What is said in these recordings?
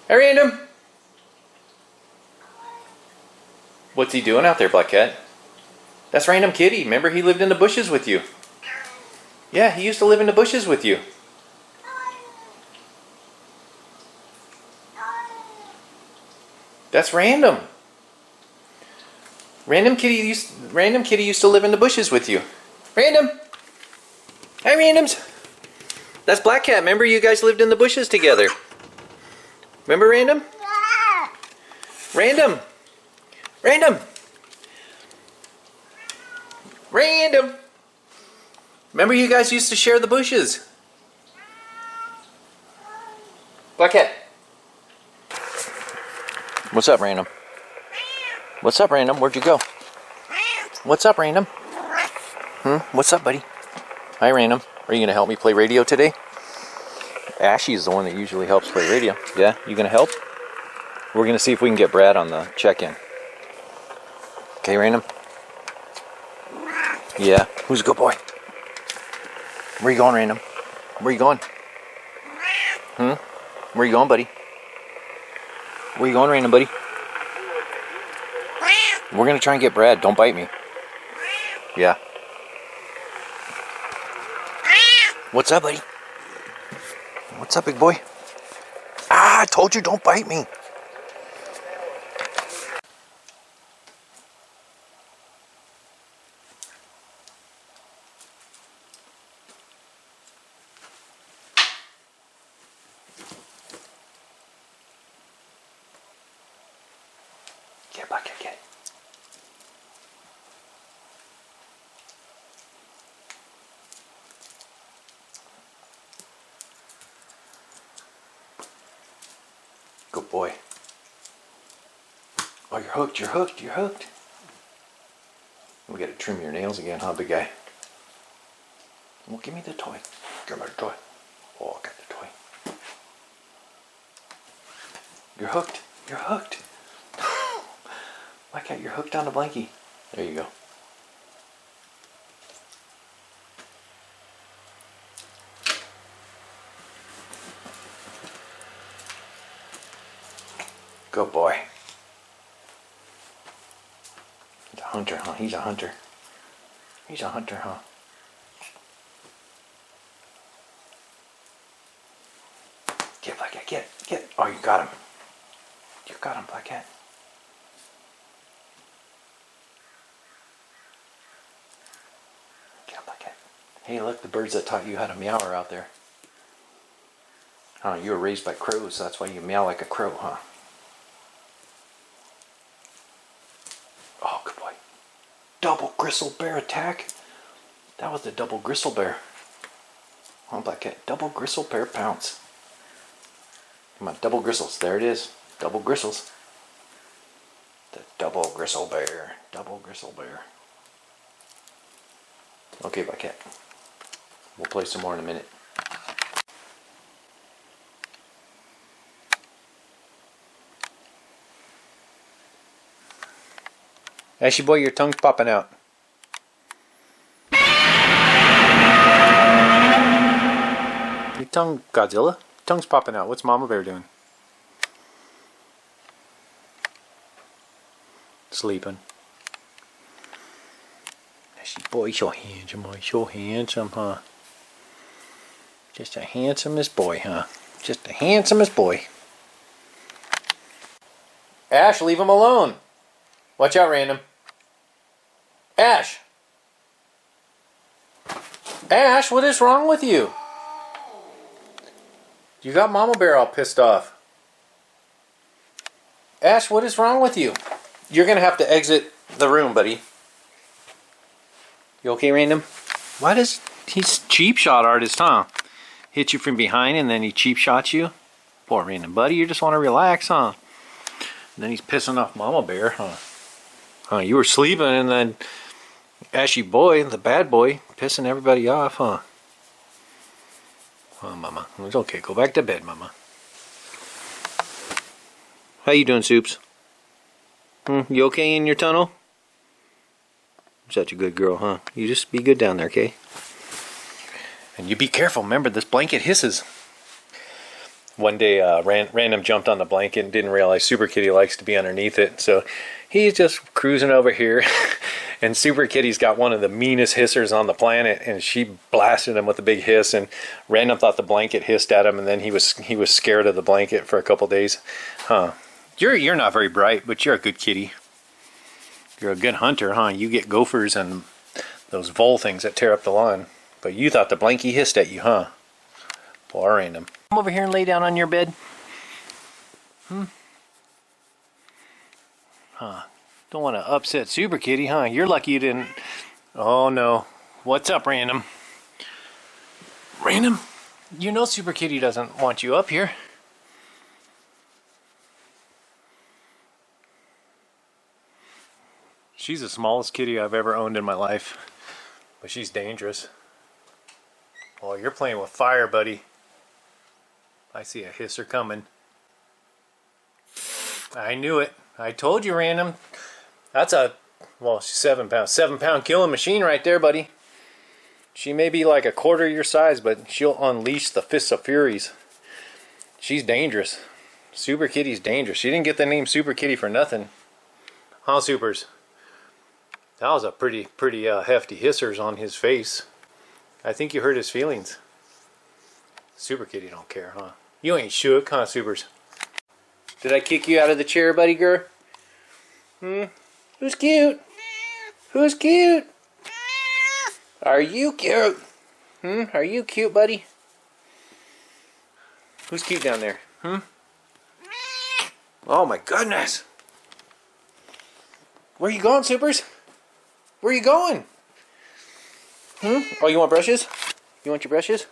Hey, Random! What's he doing out there, Black Cat? That's Random Kitty. Remember, he lived in the bushes with you. Yeah, he used to live in the bushes with you. That's Random. Random Kitty used to live in the bushes with you. Random! Hi, Randoms! That's Black Cat. Remember, you guys lived in the bushes together. Remember, Random? Random! Random! Random! Remember, you guys used to share the bushes. Black Cat. What's up, Random? What's up, Random? Where'd you go? What's up, Random? What's up, buddy? Hi, Random. Are you going to help me play radio today? Ashy's the one that usually helps play radio. Yeah? You going to help? We're going to see if we can get Brad on the check-in. Okay, Random? Yeah. Who's a good boy? Where you going, Random? Where you going? Where you going, buddy? Where you going, Random, buddy? We're going to try and get Brad. Don't bite me. Yeah. What's up, buddy? What's up, big boy? Ah, I told you don't bite me. Get back, get. Good boy. Oh, you're hooked, you're hooked, you're hooked. We gotta trim your nails again, huh, big guy? Well, give me the toy. Give me the toy. Oh, I got the toy. You're hooked, you're hooked. My cat, you're hooked on the blankie. There you go. Good boy. He's a hunter, huh? He's a hunter. He's a hunter, huh? Get, Black Cat, get. Oh, you got him. You got him, Black Cat. Get him, Black Cat. Hey, look, the birds that taught you how to meow are out there. Huh, you were raised by crows, so that's why you meow like a crow, huh? Oh, good boy. Double gristle bear attack. That was the double gristle bear. Come on, Black Cat. Double gristle bear pounce. Come on, double gristles. There it is. Double gristles. The double gristle bear. Double gristle bear. Okay, Black Cat. We'll play some more in a minute. Ashy boy, your tongue's popping out. Your tongue, Godzilla? Tongue's popping out. What's Mama Bear doing? Sleeping. Ashy boy, so handsome, boy. So handsome, huh? Just the handsomest boy, huh? Just the handsomest boy. Ash, leave him alone. Watch out, Random. Ash! Ash, what is wrong with you? You got Mama Bear all pissed off. Ash, what is wrong with you? You're going to have to exit the room, buddy. You okay, Random? Why does... He's cheap shot artist, huh? Hit you from behind and then he cheap shots you? Poor Random, buddy. You just want to relax, huh? And then he's pissing off Mama Bear, huh? Huh, you were sleeping and then Ashy boy, the bad boy, pissing everybody off, huh? Oh, Mama. It's okay. Go back to bed, Mama. How you doing, Soups? You okay in your tunnel? Such a good girl, huh? You just be good down there, okay? And you be careful. Remember, this blanket hisses. One day, Random jumped on the blanket and didn't realize Super Kitty likes to be underneath it. So he's just cruising over here. And Super Kitty's got one of the meanest hissers on the planet. And she blasted him with a big hiss. And Random thought the blanket hissed at him. And then he was scared of the blanket for a couple days. Huh. You're not very bright, but you're a good kitty. You're a good hunter, huh? You get gophers and those vole things that tear up the lawn. But you thought the blankie hissed at you, huh? Poor Random. Come over here and lay down on your bed. Huh. Don't want to upset Super Kitty, huh? You're lucky you didn't. Oh no. What's up, Random? Random? You know Super Kitty doesn't want you up here. She's the smallest kitty I've ever owned in my life. But she's dangerous. Oh, you're playing with fire, buddy. I see a hisser coming. I knew it. I told you, Random. That's well, she's 7 pounds. 7-pound killing machine right there, buddy. She may be like a quarter your size, but she'll unleash the fists of furies. She's dangerous. Super Kitty's dangerous. She didn't get the name Super Kitty for nothing. Huh, Supers? That was a pretty hefty hissers on his face. I think you hurt his feelings. Super Kitty don't care, huh? You ain't shook, huh, Supers? Did I kick you out of the chair, buddy girl? Who's cute? Who's cute? Are you cute? Are you cute, buddy? Who's cute down there? Oh my goodness! Where you going, Supers? Where you going? Oh, you want brushes? You want your brushes?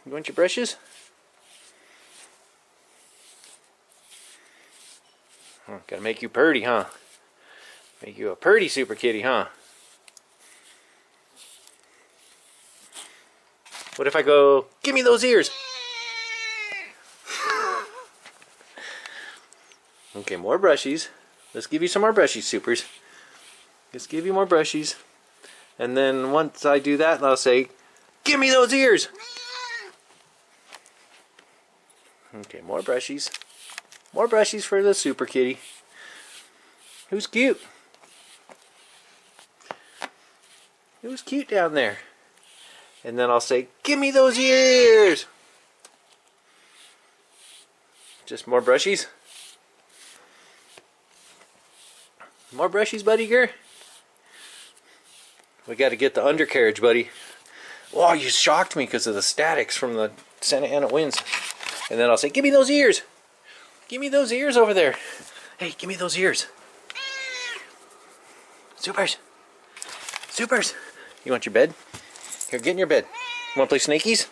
You want your brushes? Gotta make you purty, huh? Make you a purty Super Kitty, huh? What if I go, give me those ears? Okay, more brushies. Let's give you some more brushies, Supers. Let's give you more brushies. And then once I do that, I'll say, give me those ears! Okay, more brushies. More brushies for the Super Kitty. Who's cute? Who's cute down there? And then I'll say, give me those ears! Just more brushies? More brushies, buddy girl? We got to get the undercarriage, buddy. Oh, you shocked me because of the statics from the Santa Ana winds. And then I'll say, give me those ears. Give me those ears over there. Hey, give me those ears. Supers. Supers. You want your bed? Here, get in your bed. You want to play snakies?